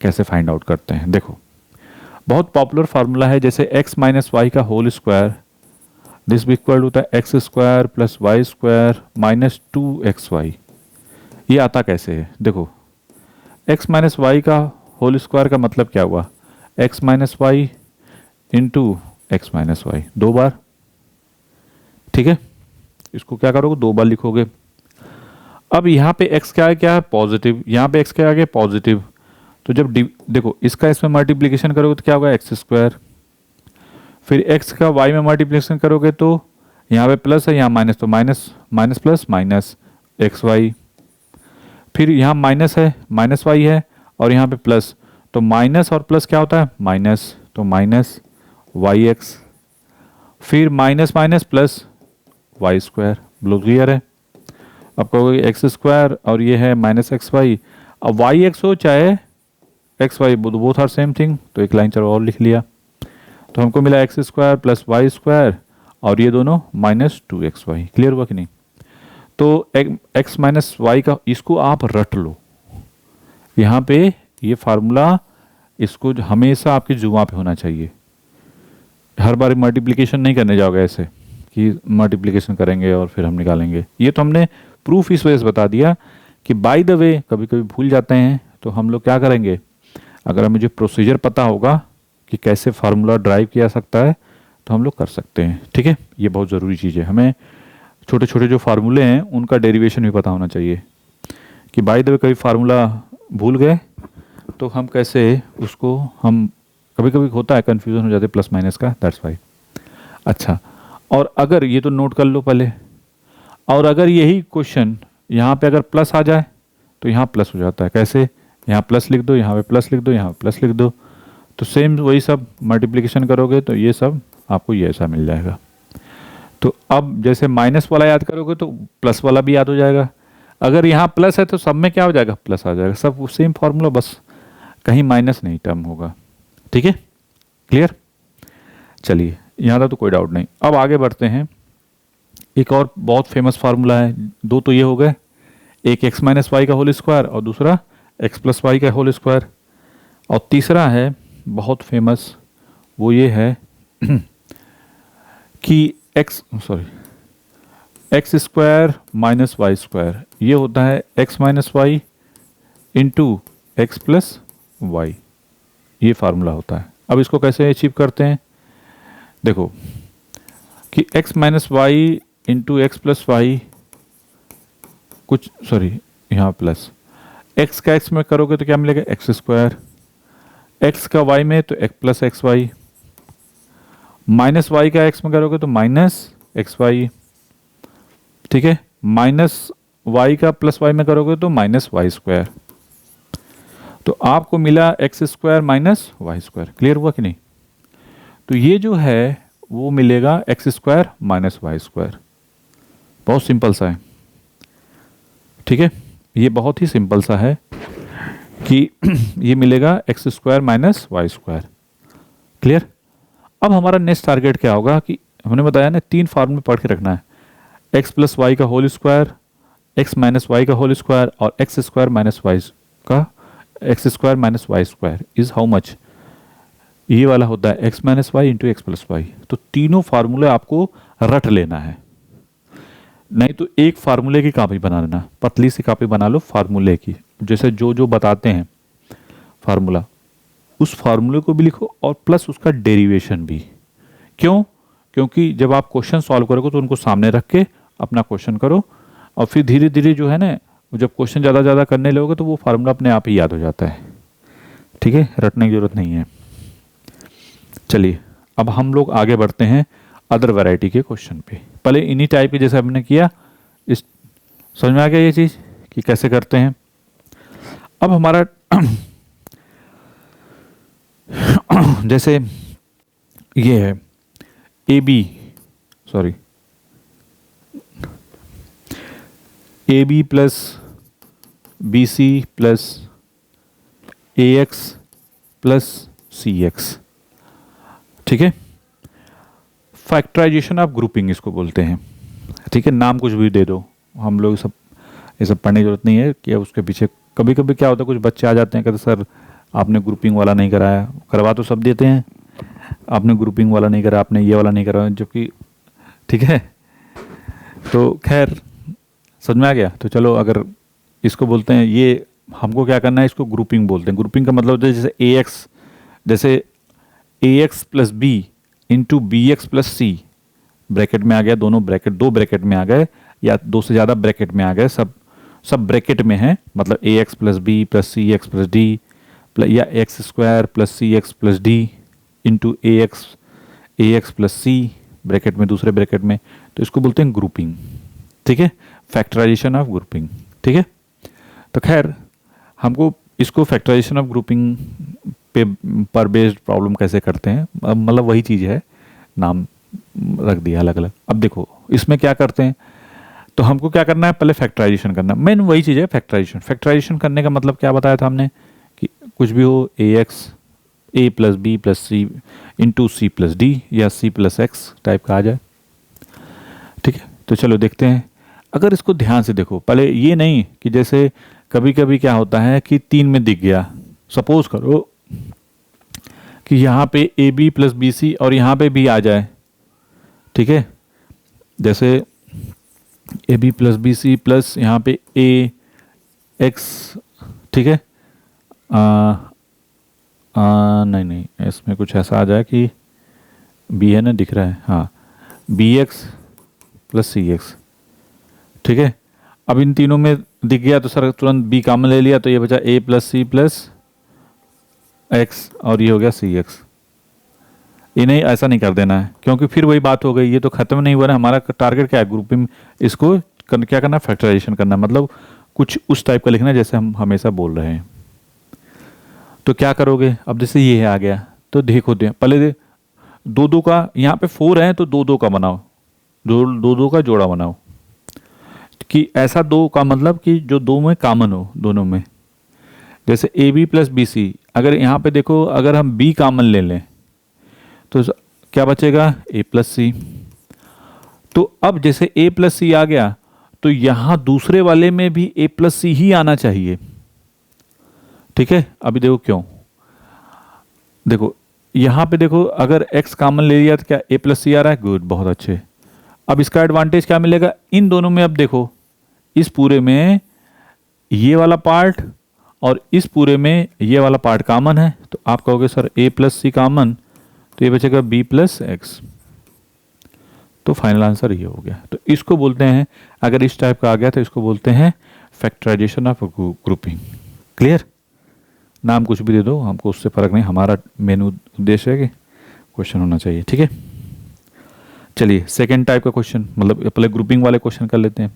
कैसे फाइंड आउट करते हैं। देखो बहुत पॉपुलर फार्मूला है, जैसे x माइनस वाई का होल स्क्वायर, दिस भी इक्वल होता है X square plus Y square minus 2xy। ये आता कैसे है, देखो x माइनस वाई का होल स्क्वायर का मतलब क्या हुआ, x minus Y into x minus Y, 2 बार, ठीक है। इसको क्या करोगे, 2 बार लिखोगे। अब यहाँ पे x क्या है पॉजिटिव, यहाँ पे x क्या आ गया पॉजिटिव, तो जब देखो इसका इसमें मल्टीप्लिकेशन करोगे तो क्या होगा एक्स स्क्वायर, फिर x का y में मल्टीप्लिकेशन करोगे तो यहाँ पे प्लस है, यहाँ माइनस, तो minus minus plus minus xy, फिर यहाँ माइनस है, माइनस y है, और यहाँ पे प्लस, तो माइनस और प्लस क्या होता है माइनस, तो माइनस yx, फिर minus minus plus Y square. लोग क्लियर है। अब कहोगे एक्स स्क्वायर और ये है माइनस एक्स वाई, अब वाई एक्स हो चाहे X Y, both are same thing, तो एक लाइन चलो और लिख लिया, तो हमको मिला X square plus Y square और ये दोनों माइनस 2xy। क्लियर हुआ कि नहीं। तो एक्स माइनस वाई का इसको आप रट लो, यहाँ पे ये फार्मूला, इसको हमेशा आपकी जुबान पे होना चाहिए। हर बार मल्टीप्लिकेशन नहीं करने जाओगे ऐसे कि मल्टीप्लिकेशन करेंगे और फिर हम निकालेंगे। ये तो हमने प्रूफ इस वजह से बता दिया कि बाय द वे कभी कभी भूल जाते हैं, तो हम लोग क्या करेंगे, अगर मुझे प्रोसीजर पता होगा कि कैसे फार्मूला ड्राइव किया सकता है तो हम लोग कर सकते हैं, ठीक है। ये बहुत ज़रूरी चीज़ है, हमें छोटे छोटे जो फार्मूले हैं उनका डेरिवेशन भी पता होना चाहिए कि बाय द वे कभी फार्मूला भूल गए तो हम कैसे उसको, हम कभी कभी होता है कन्फ्यूज़न हो जाते प्लस माइनस का, दैट्स वाई। अच्छा, और अगर ये तो नोट कर लो पहले, और अगर यही क्वेश्चन यहाँ पे अगर प्लस आ जाए तो यहाँ प्लस हो जाता है, कैसे, यहाँ प्लस लिख दो, यहाँ पे प्लस लिख दो, यहाँ पे प्लस लिख दो, तो सेम वही सब मल्टीप्लिकेशन करोगे तो ये सब आपको ये ऐसा मिल जाएगा। तो अब जैसे माइनस वाला याद करोगे तो प्लस वाला भी याद हो जाएगा, अगर यहाँ प्लस है तो सब में क्या हो जाएगा, प्लस आ जाएगा, सब सेम फॉर्मूला, बस कहीं माइनस नहीं टर्म होगा, ठीक है। क्लियर। चलिए यहाँ तक तो कोई डाउट नहीं। अब आगे बढ़ते हैं, एक और बहुत फेमस फार्मूला है, 2 तो ये हो गए, एक एक्स माइनस वाई का होल स्क्वायर और दूसरा एक्स प्लस वाई का होल स्क्वायर, और तीसरा है बहुत फेमस, वो ये है कि X square minus Y square ये होता है X minus Y into x plus Y, ये फार्मूला होता है। अब इसको कैसे अचीव करते हैं, देखो कि x minus Y into x plus Y यहाँ प्लस x का x में करोगे तो क्या मिलेगा एक्स स्क्वायर, x का y में तो x plus X Y, minus Y का x में करोगे तो माइनस एक्स वाई, ठीक है, माइनस y का प्लस y में करोगे तो माइनस वाई स्क्वायर। तो आपको मिला X square minus Y square. Clear हुआ कि नहीं? तो ये जो है वो मिलेगा X square minus Y square. बहुत सिंपल सा है, ठीक है, ये बहुत ही सिंपल सा है कि ये मिलेगा X square minus Y square. Clear? अब हमारा नेक्स्ट टारगेट क्या होगा कि हमने बताया ना 3 फार्मूले पढ़ के रखना है, एक्स प्लस वाई का whole square, X minus Y का होल स्क्वायर और एक्स स्क्वायर माइनस वाई का X square minus Y square is how much, ये वाला होता है X minus Y into x plus Y. तो तीनों फार्मूले आपको रट लेना है, नहीं तो एक फार्मूले की कॉपी बना लेना, पतली सी कॉपी बना लो फार्मूले की, जैसे जो जो बताते हैं फार्मूला उस फार्मूले को भी लिखो और प्लस उसका डेरिवेशन भी। क्यों? क्योंकि जब आप क्वेश्चन सॉल्व करोगे तो उनको सामने रख के अपना क्वेश्चन करो और फिर धीरे धीरे जो है ना, जब क्वेश्चन ज़्यादा ज़्यादा करने लगोगे तो वो फार्मूला अपने आप ही याद हो जाता है। ठीक है, रटने की जरूरत नहीं है। चलिए अब हम लोग आगे बढ़ते हैं अदर वैरायटी के क्वेश्चन पे। पहले इन्हीं टाइप के जैसे हमने किया, इस समझ में आ गया ये चीज़ कि कैसे करते हैं। अब हमारा जैसे ये है A B plus B C plus A x plus C X, ठीक है, फैक्टराइजेशन ऑफ ग्रुपिंग इसको बोलते हैं। ठीक है, नाम कुछ भी दे दो, हम लोग सब ये सब पढ़ने की जरूरत नहीं है कि उसके पीछे कभी कभी क्या होता है, कुछ बच्चे आ जाते हैं कहते सर आपने ग्रुपिंग वाला नहीं कराया, करवा तो सब देते हैं, आपने ग्रुपिंग वाला नहीं करा, आपने ये वाला नहीं करा, जो कि ठीक है। तो खैर समझ में आ गया। तो चलो अगर इसको बोलते हैं, ये हमको क्या करना है, इसको ग्रुपिंग बोलते हैं। ग्रुपिंग का मतलब होता है जैसे ए एक्स, जैसे A x plus B into B x plus C bracket में आ गया, दोनों ब्रैकेट, 2 ब्रैकेट में आ गए या 2 से ज़्यादा ब्रैकेट में आ गए, सब ब्रैकेट में है, मतलब ए x plus B plus C x plus D या x square plus C x plus D into ए एक्स प्लस सी ब्रैकेट में, दूसरे ब्रैकेट में, तो इसको बोलते हैं ग्रुपिंग। ठीक है, फैक्टराइजेशन ऑफ ग्रुपिंग। ठीक है, तो खैर हमको इसको फैक्टराइजेशन ऑफ ग्रुपिंग पे पर बेस्ड प्रॉब्लम कैसे करते हैं, मतलब वही चीज़ है, नाम रख दिया अलग अलग। अब देखो इसमें क्या करते हैं, तो हमको क्या करना है, पहले फैक्टराइजेशन करना, मेन वही चीज़ है फैक्टराइजेशन। फैक्टराइजेशन करने का मतलब क्या बताया था हमने कि कुछ भी हो, ए प्लस बी प्लस सी इंटू सी प्लस डी या सी प्लस एक्स टाइप का आ जाए। ठीक है, तो चलो देखते हैं। अगर इसको ध्यान से देखो, पहले ये नहीं कि जैसे कभी कभी क्या होता है कि 3 में दिख गया, सपोज करो कि यहाँ पे A B plus B C और यहाँ पे भी आ जाए। ठीक है, जैसे A B plus B C plus यहाँ पे ए एक्स, ठीक है, नहीं इसमें कुछ ऐसा आ जाए कि बी है ना, दिख रहा है, हाँ, B x plus C X. ठीक है, अब इन तीनों में दिख गया तो सर तुरंत बी कॉमन ले लिया, तो ये बचा ए प्लस सी प्लस एक्स और ये हो गया सी एक्स। ये नहीं, ऐसा नहीं कर देना है, क्योंकि फिर वही बात हो गई, ये तो खत्म नहीं हुआ ना। हमारा टारगेट क्या है, ग्रुपिंग, इसको क्या करना, फैक्टराइजेशन करना, मतलब कुछ उस टाइप का लिखना जैसे हम हमेशा बोल रहे हैं। तो क्या करोगे, अब जैसे ये आ गया तो देखो पहले 2 का, यहाँ पे 4 है तो 2 का बनाओ, 2 का जोड़ा बनाओ, कि ऐसा 2 का मतलब कि जो 2 में कॉमन हो दोनों में। जैसे A B plus B C, अगर यहाँ पे देखो अगर हम बी कॉमन ले लें तो क्या बचेगा, ए प्लस सी। तो अब जैसे ए प्लस सी आ गया तो यहाँ दूसरे वाले में भी ए प्लस सी ही आना चाहिए। ठीक है, अभी देखो क्यों, देखो यहाँ पे देखो अगर x कॉमन ले लिया तो क्या a प्लस सी आ रहा है, गुड, बहुत अच्छे। अब इसका एडवांटेज क्या मिलेगा इन दोनों में, अब देखो इस पूरे में ये वाला पार्ट और इस पूरे में ये वाला पार्ट कॉमन है, तो आप कहोगे sir a plus C common, तो ये बचेगा b प्लस एक्स। तो फाइनल आंसर ये हो गया। तो इसको बोलते हैं, अगर इस टाइप का आ गया तो इसको बोलते हैं फैक्टराइजेशन ऑफ ग्रुपिंग। क्लियर? नाम कुछ भी दे दो, हमको उससे फर्क नहीं, हमारा मेन उद्देश्य है कि क्वेश्चन होना चाहिए। ठीक है, चलिए सेकेंड टाइप का क्वेश्चन, मतलब पहले ग्रुपिंग वाले क्वेश्चन कर लेते हैं।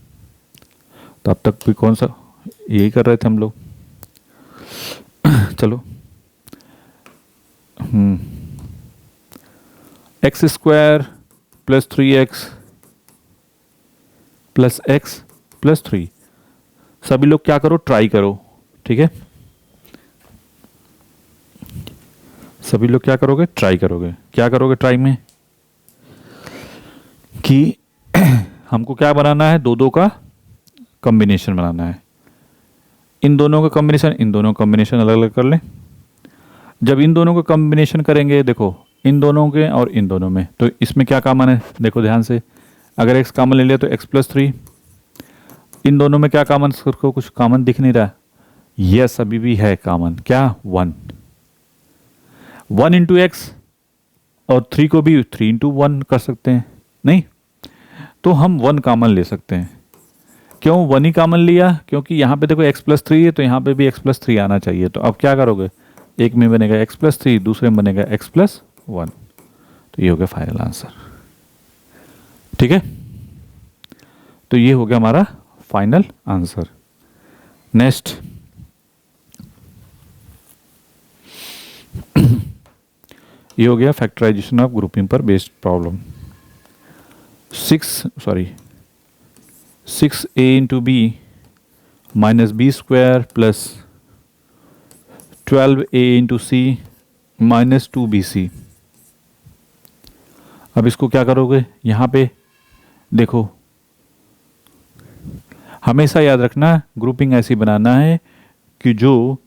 तो अब तक भी कौन सा, यही कर रहे थे हम लोग। चलो, x square plus 3x plus X plus 3, सभी लोग क्या करो, ट्राई करो। ठीक है, सभी लोग क्या करोगे, ट्राई करोगे। क्या करोगे ट्राई में कि हमको क्या बनाना है, दो दो का कॉम्बिनेशन बनाना है। इन दोनों का कॉम्बिनेशन, इन दोनों का कॉम्बिनेशन अलग अलग कर लें। जब इन दोनों का कॉम्बिनेशन करेंगे, देखो इन दोनों के और इन दोनों में, तो इसमें क्या कॉमन है, देखो ध्यान से, अगर x कॉमन ले लिया तो x प्लस 3। इन दोनों में क्या कॉमन, को कुछ कॉमन दिख नहीं रहा, यस अभी भी है कॉमन, क्या, 1 इंटू एक्स, और 3 को भी 3 इंटू 1 कर सकते हैं, नहीं तो हम 1 कॉमन ले सकते हैं। क्यों 1 ही कॉमन लिया, क्योंकि यहाँ पे देखो x प्लस 3 है, तो यहाँ पे भी x प्लस 3 आना चाहिए। तो अब क्या करोगे, एक में बनेगा x प्लस 3, दूसरे में बनेगा x प्लस 1। तो ये हो गया फाइनल आंसर। ठीक है, तो ये हो गया हमारा फाइनल आंसर। नेक्स्ट, ये हो गया फैक्टराइजेशन ऑफ ग्रुपिंग पर based problem. 6a into B minus B square plus 12a into C minus 2bc। अब इसको क्या करोगे, यहाँ पे देखो हमेशा याद रखना ग्रुपिंग ऐसी बनाना है कि जो,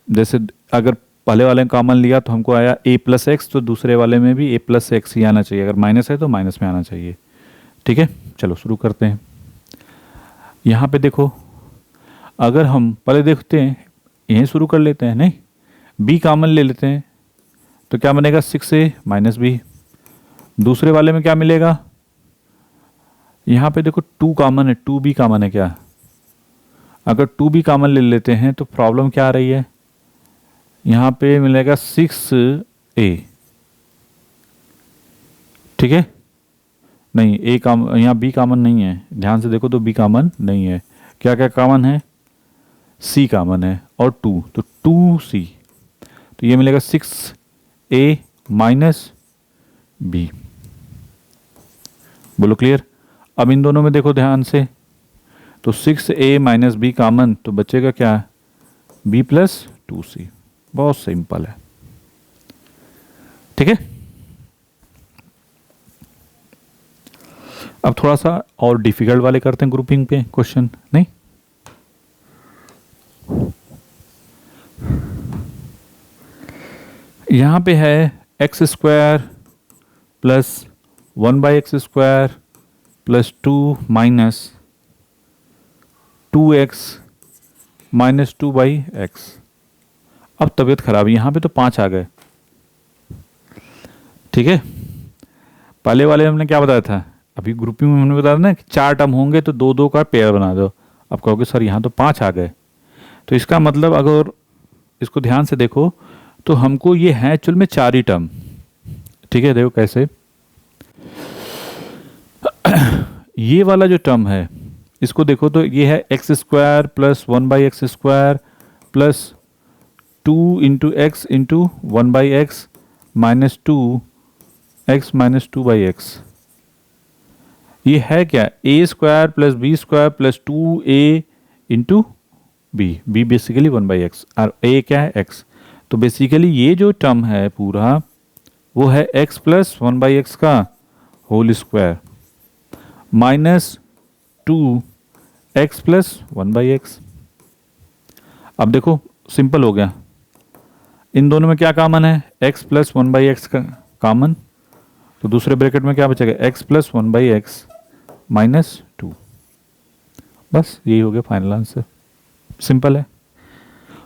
जैसे अगर पहले वाले में कॉमन लिया तो हमको आया a प्लस एक्स, तो दूसरे वाले में भी a प्लस एक्स ही आना चाहिए, अगर माइनस है तो माइनस में आना चाहिए। ठीक है, चलो शुरू करते हैं। यहाँ पे देखो, अगर हम पहले देखते हैं, यहीं शुरू कर लेते हैं, नहीं b कॉमन ले लेते हैं, तो क्या बनेगा 6a माइनस बी। दूसरे वाले में क्या मिलेगा, यहाँ पे देखो 2 कॉमन है, 2b कॉमन है क्या, अगर 2b कॉमन ले लेते हैं तो प्रॉब्लम क्या आ रही है, यहाँ पे मिलेगा 6a। ठीक है, नहीं a कॉमन, यहाँ b कॉमन नहीं है, ध्यान से देखो तो b कॉमन नहीं है। क्या क्या कॉमन है, c कॉमन है और 2, तो 2c, तो ये मिलेगा 6a माइनस b। बोलो क्लियर? अब इन दोनों में देखो ध्यान से, तो 6a माइनस बी कॉमन, तो बचेगा क्या, b प्लस 2c। बहुत सिंपल है। ठीक है, अब थोड़ा सा और डिफिकल्ट वाले करते हैं ग्रुपिंग पे क्वेश्चन, नहीं यहाँ पे है X square plus 1/x square plus 2 minus 2x minus 2/x। अब तबीयत खराब है, यहाँ पे तो 5 आ गए। ठीक है, पहले वाले हमने क्या बताया था, अभी ग्रुपिंग में हमने बताया ना कि 4 टर्म होंगे तो 2 2 का पेयर बना दो। अब कहोगे सर यहाँ तो 5 आ गए, तो इसका मतलब अगर इसको ध्यान से देखो तो हमको ये है एक्चुअल में 4 ही टर्म। ठीक है, देखो कैसे, ये वाला जो टर्म है इसको देखो तो ये है X square plus 1/x square plus 2 into X into 1/x minus 2x minus 2/x। ये है क्या, a square plus b square plus 2a into b basically 1/x और a क्या है, x। तो बेसिकली ये जो टर्म है पूरा वो है x प्लस 1/x का whole square minus 2x plus 1/x। अब देखो सिंपल हो गया, इन दोनों में क्या कॉमन है, x plus one by x का कॉमन, तो दूसरे ब्रैकेट में क्या बचेगा, x plus one by x minus two. बस यही हो गया फाइनल आंसर, सिंपल है।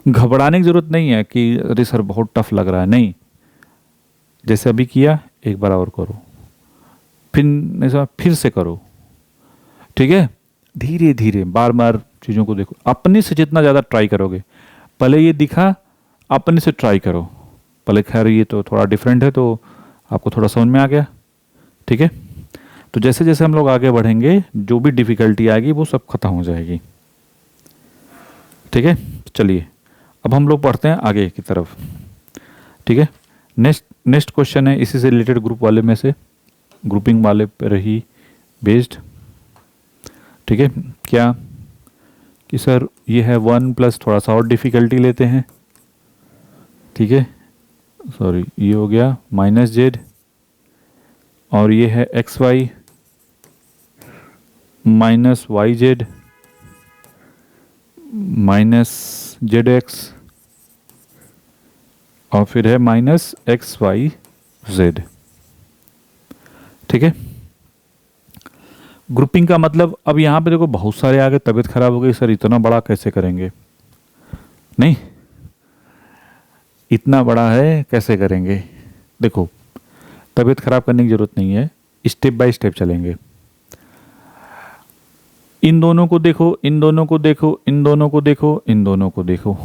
घबराने की जरूरत नहीं है कि अरे सर बहुत टफ लग रहा है, नहीं, जैसे अभी किया एक बार और करो, फिर से करो, ठीक है। धीरे धीरे बार बार चीज़ों को देखो, अपने से जितना ज़्यादा ट्राई करोगे, पहले ये दिखा, अपने से ट्राई करो, पहले खैर ये तो थोड़ा डिफरेंट है तो आपको थोड़ा समझ में आ गया, ठीक है। तो जैसे जैसे हम लोग आगे बढ़ेंगे जो भी डिफ़िकल्टी आएगी वो सब खत्म हो जाएगी, ठीक है। चलिए अब हम लोग पढ़ते हैं आगे की तरफ, ठीक है। नेक्स्ट क्वेश्चन है इसी से रिलेटेड, ग्रुप वाले में से, ग्रुपिंग वाले पर ही बेस्ड, ठीक है। क्या कि सर ये है 1 प्लस थोड़ा सा और डिफ़िकल्टी लेते हैं, ठीक है, सॉरी ये हो गया माइनस जेड, और ये है X Y minus Y Z minus Z X, और फिर है माइनस एक्स वाई जेड, ठीक है। ग्रुपिंग का मतलब, अब यहाँ पे देखो बहुत सारे आगे, तबीयत खराब हो गई सर इतना बड़ा कैसे करेंगे, नहीं इतना बड़ा है कैसे करेंगे, देखो तबीयत खराब करने की जरूरत नहीं है, स्टेप बाय स्टेप चलेंगे। इन दोनों को देखो, इन दोनों को देखो, इन दोनों को देखो, इन दोनों को देखो,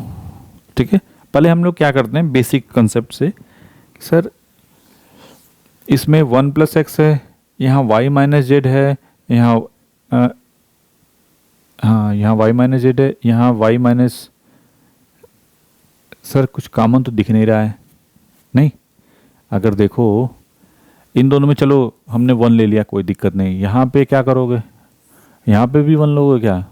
ठीक है। पहले हम लोग क्या करते हैं बेसिक कंसेप्ट से, सर इसमें 1 प्लस एक्स है, यहाँ y माइनस जेड है, यहाँ हाँ यहाँ y माइनस जेड है, यहाँ y माइनस, सर कुछ कॉमन तो दिख नहीं रहा है, नहीं, अगर देखो इन दोनों में, चलो हमने 1 ले लिया कोई दिक्कत नहीं, यहाँ पे क्या करोगे, यहाँ पे भी 1 लोगे क्या,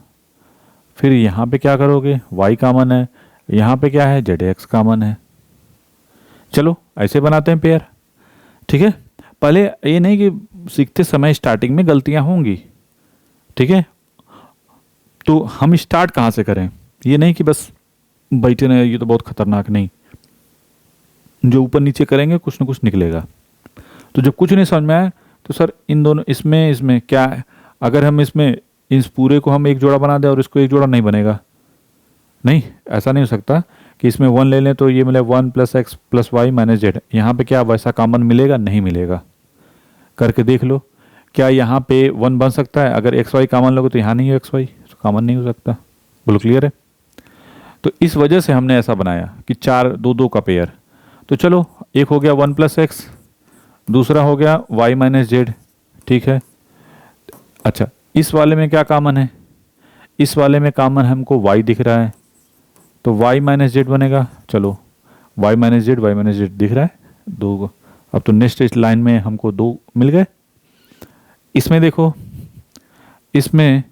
फिर यहाँ पे क्या करोगे, y कॉमन है, यहाँ पे क्या है जेड एक्स कॉमन है, चलो ऐसे बनाते हैं पेयर, ठीक है। पहले ये नहीं कि सीखते समय स्टार्टिंग में गलतियाँ होंगी, ठीक है, तो हम स्टार्ट कहाँ से करें, ये नहीं कि बस बैठे रहे ये तो बहुत खतरनाक, नहीं, जो ऊपर नीचे करेंगे कुछ ना कुछ निकलेगा। तो जब कुछ नहीं समझ में आए तो सर इन दोनों इसमें क्या है, अगर हम इसमें इस पूरे को हम एक जोड़ा बना दें और इसको एक जोड़ा नहीं बनेगा, नहीं ऐसा नहीं हो सकता कि इसमें 1 ले लें तो ये मिले 1 plus X plus Y minus Z, यहाँ पे क्या वैसा कॉमन मिलेगा, नहीं मिलेगा, करके देख लो, क्या यहाँ पे 1 बन सकता है, अगर एक्स वाई कॉमन लोगे तो यहाँ नहीं है एक्स वाई, तो कॉमन नहीं हो सकता, बोलो क्लियर है। तो इस वजह से हमने ऐसा बनाया कि 4 2 का पेयर, तो चलो एक हो गया 1 प्लस एक्स, दूसरा हो गया वाई माइनस जेड, ठीक है। अच्छा इस वाले में क्या कॉमन है, इस वाले में कॉमन हमको y दिख रहा है, तो y माइनस जेड बनेगा, चलो y माइनस जेड दिख रहा है 2, अब तो नेक्स्ट लाइन में हमको 2 मिल गए। इसमें देखो, इसमें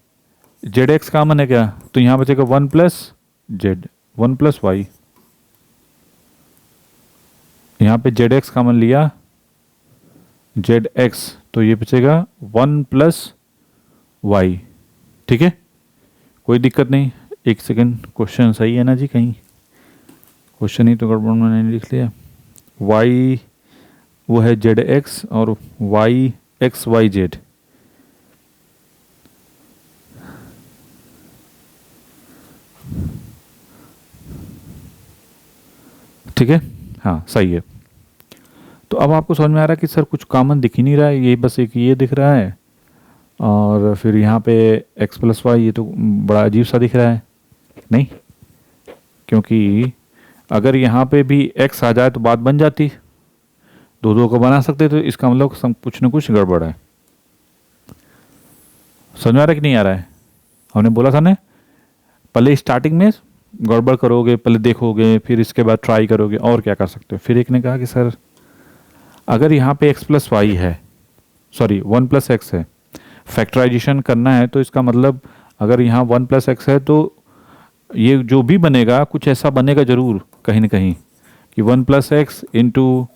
जेड एक्स कॉमन है क्या, तो यहाँ बचेगा 1 प्लस जेड 1 प्लस वाई, यहाँ पे जेड एक्स कॉमन लिया जेड एक्स, तो ये बचेगा 1 प्लस वाई, ठीक है, कोई दिक्कत नहीं। एक सेकंड, क्वेश्चन सही है ना जी, कहीं क्वेश्चन ही तो गड़बड़ मैंने लिख लिया, वाई वो है जेड एक्स और वाई एक्स वाई जेड, ठीक है, हाँ सही है। तो अब आपको समझ में आ रहा है कि सर कुछ कॉमन दिख ही नहीं रहा है, ये बस एक ये दिख रहा है, और फिर यहाँ पे x प्लस वाई, ये तो बड़ा अजीब सा दिख रहा है, नहीं, क्योंकि अगर यहाँ पे भी x आ जाए तो बात बन जाती, 2 को बना सकते, तो इसका मतलब कुछ न कुछ गड़बड़ है। समझ में आ रहा है कि नहीं आ रहा है, हमने बोला था ना पहले स्टार्टिंग में गड़बड़ करोगे, पहले देखोगे फिर इसके बाद ट्राई करोगे, और क्या कर सकते हो। फिर एक ने कहा कि सर अगर यहाँ पे x प्लस वाई है, सॉरी 1 प्लस एक्स है, फैक्टराइजेशन करना है, तो इसका मतलब अगर यहाँ 1 प्लस एक्स है तो ये जो भी बनेगा कुछ ऐसा बनेगा जरूर कहीं ना कहीं कि 1 plus X into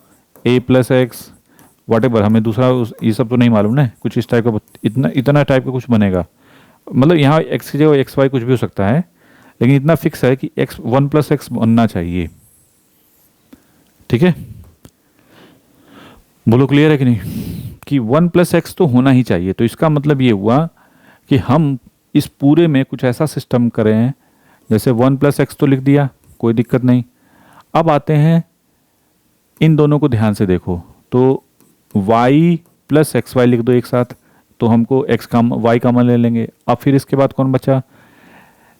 A plus x what ever, हमें दूसरा ये सब तो नहीं मालूम ना, कुछ इस टाइप का इतना टाइप का कुछ बनेगा, मतलब यहाँ एक्स की जगह एक्स वाई कुछ भी हो सकता है, लेकिन इतना फिक्स है कि x 1 प्लस एक्स बनना चाहिए, ठीक है, बोलो क्लियर है कि नहीं, कि 1+x तो होना ही चाहिए। तो इसका मतलब ये हुआ कि हम इस पूरे में कुछ ऐसा सिस्टम करें, जैसे 1+x तो लिख दिया, कोई दिक्कत नहीं। अब आते हैं इन दोनों को ध्यान से देखो, तो y + xy लिख दो एक साथ, तो हमको x का y कॉमन ले लेंगे। अब फिर इसके बाद कौन बचा,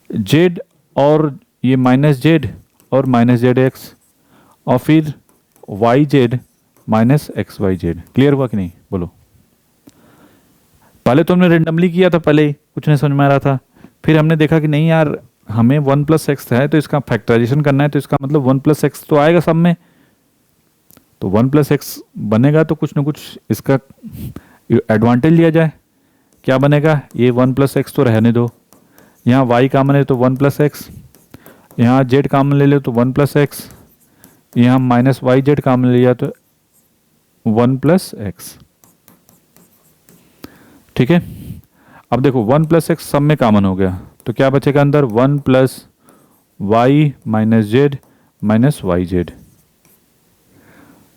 z और ये -z और -zx, और फिर yz -xyz। क्लियर हुआ कि नहीं, बोलो। पहले तो हमने रेंडमली किया था, पहले कुछ नहीं समझ में आ रहा था, फिर हमने देखा कि नहीं यार, हमें 1+x है तो इसका फैक्टराइजेशन करना है, तो इसका मतलब 1+x तो आएगा सब में, तो 1+x बनेगा तो कुछ ना कुछ इसका एडवांटेज लिया जाए। क्या बनेगा, ये 1+x तो रहने दो, यहाँ y कॉमन है तो 1+x, यहाँ z कॉमन ले लो तो 1+x, यहाँ -yz कॉमन ले लिया तो 1+x। ठीक है, अब देखो 1+x सब में कॉमन हो गया, तो क्या बचेगा अंदर, 1+y -z -yz।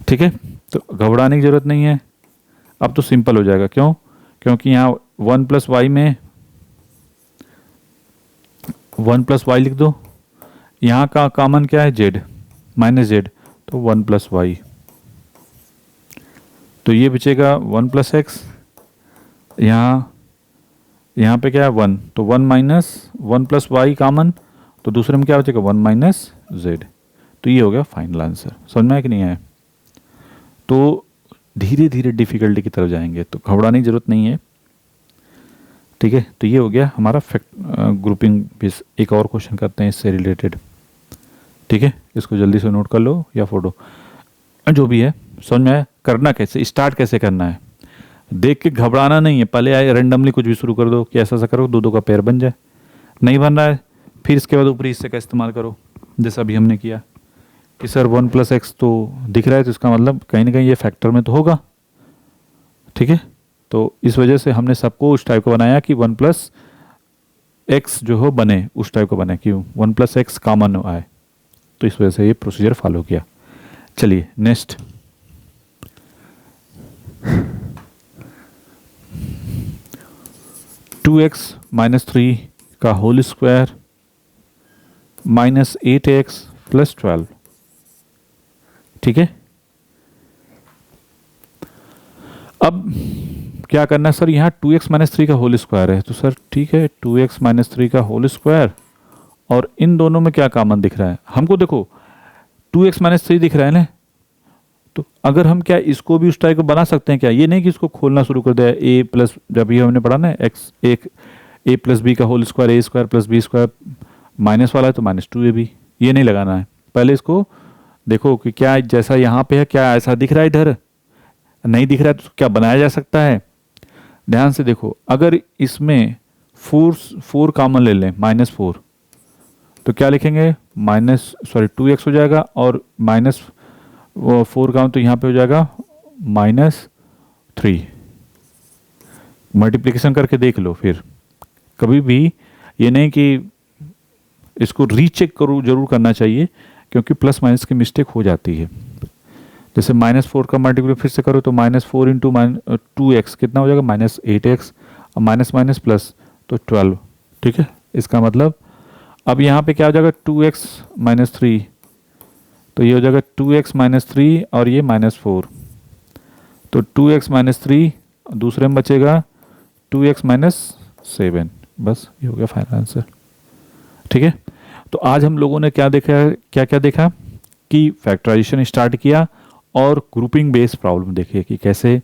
ठीक है, तो घबराने की जरूरत नहीं है, अब तो सिंपल हो जाएगा। क्यों, क्योंकि यहाँ 1+y में 1+y लिख दो, यहाँ का कॉमन क्या है, z -z, तो 1+y, तो ये बचेगा 1+x, यहाँ पे क्या है 1, तो 1+y कॉमन, तो दूसरे में क्या बचेगा 1 - z। तो ये हो गया फाइनल आंसर। समझ में आया कि नहीं आया, तो धीरे धीरे डिफिकल्टी की तरफ जाएंगे, तो घबराने की जरूरत नहीं है। ठीक है, तो ये हो गया हमारा ग्रुपिंग बेस। एक और क्वेश्चन करते हैं इससे रिलेटेड। ठीक है, इसको जल्दी से नोट कर लो या फोटो, जो भी है समझ में आया। करना कैसे, स्टार्ट कैसे करना है, देख के घबराना नहीं है, पहले आए रेंडमली कुछ भी शुरू कर दो कि ऐसा करो, दो का पेयर बन जाए। नहीं बन रहा है, फिर इसके बाद ऊपरी हिस्से का इस्तेमाल करो, जैसा अभी हमने किया कि सर 1+x तो दिख रहा है, तो इसका मतलब कहीं ना कहीं ये फैक्टर में तो होगा। ठीक है, तो इस वजह से हमने सबको उस टाइप का बनाया कि 1+x जो हो बने, उस टाइप का बने कि 1+x कॉमन आए, तो इस वजह से ये प्रोसीजर फॉलो किया। चलिए नेक्स्ट, (2x - 3) का होल स्क्वायर -8x + 12। ठीक है, अब क्या करना है सर, यहाँ 2x - 3 का होल स्क्वायर है, तो सर ठीक है 2x - 3 का होल स्क्वायर, और इन दोनों में क्या कॉमन दिख रहा है हमको, देखो 2x - 3 दिख रहा है ना, तो अगर हम क्या इसको भी उस टाइप को बना सकते हैं क्या, ये नहीं कि इसको खोलना शुरू कर दिया a+, जब ये हमने पढ़ा ना x एक a + b का whole square, a² + b² minus वाला है तो -2ab, ये नहीं लगाना है। पहले इसको देखो कि क्या जैसा यहाँ पे है क्या ऐसा दिख रहा है, इधर नहीं दिख रहा है तो क्या बनाया जा सकता है। ध्यान से देखो, अगर इसमें 4 कॉमन ले लें, -4, तो क्या लिखेंगे 2x हो जाएगा, और -4 का तो यहाँ पे हो जाएगा -3। मल्टीप्लिकेशन करके देख लो, फिर कभी भी ये नहीं कि इसको रीचेक करो, जरूर करना चाहिए, क्योंकि प्लस माइनस की मिस्टेक हो जाती है। जैसे -4 का मल्टीप्लाई फिर से करो तो -4 × 2x कितना हो जाएगा, -8x, और माइनस प्लस तो 12। ठीक है, इसका मतलब अब यहाँ पे क्या हो जाएगा 2x - 3, तो ये हो जाएगा 2x - 3 और ये -4, तो 2x - 3, दूसरे में बचेगा 2x - 7। बस ये हो गया फाइनल आंसर। ठीक है, तो आज हम लोगों ने क्या देखा, क्या क्या देखा कि फैक्टराइजेशन स्टार्ट किया, और ग्रुपिंग बेस्ड प्रॉब्लम देखिए कि कैसे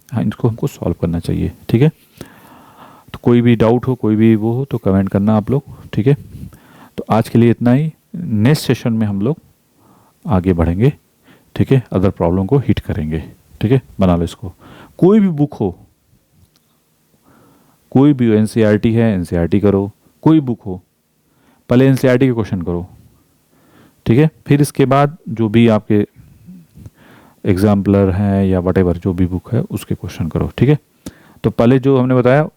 इनको हमको सॉल्व करना चाहिए। ठीक है, तो कोई भी डाउट हो, कोई भी वो हो तो कमेंट करना आप लोग। ठीक है, तो आज के लिए इतना ही, नेक्स्ट सेशन में हम लोग आगे बढ़ेंगे। ठीक है, अदर प्रॉब्लम को हिट करेंगे। ठीक है, बना लो इसको। कोई भी बुक हो, कोई भी एनसीईआरटी है एनसीईआरटी करो, कोई बुक हो पहले एनसीईआरटी के क्वेश्चन करो। ठीक है, फिर इसके बाद जो भी आपके एग्जाम्पलर हैं या वटेवर जो भी बुक है उसके क्वेश्चन करो। ठीक है, तो पहले जो हमने बताया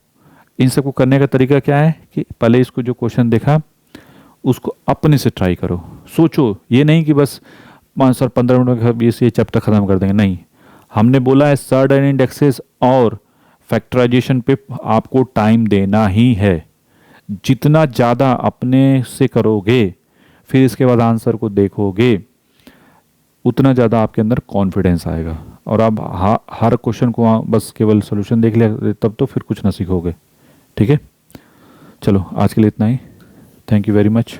इन सबको करने का तरीका क्या है कि पहले इसको जो क्वेश्चन देखा उसको अपने से ट्राई करो, सोचो, ये नहीं कि बस 15 मिनट में ये चैप्टर ख़त्म कर देंगे, नहीं। हमने बोला है सर्टेन इंडेक्सेस और फैक्टराइजेशन पे आपको टाइम देना ही है। जितना ज़्यादा अपने से करोगे, फिर इसके बाद आंसर को देखोगे, उतना ज़्यादा आपके अंदर कॉन्फिडेंस आएगा। और आप हर क्वेश्चन को बस केवल सोल्यूशन देख लिया तब तो फिर कुछ ना सीखोगे। ठीक है, चलो आज के लिए इतना ही। Thank you very much.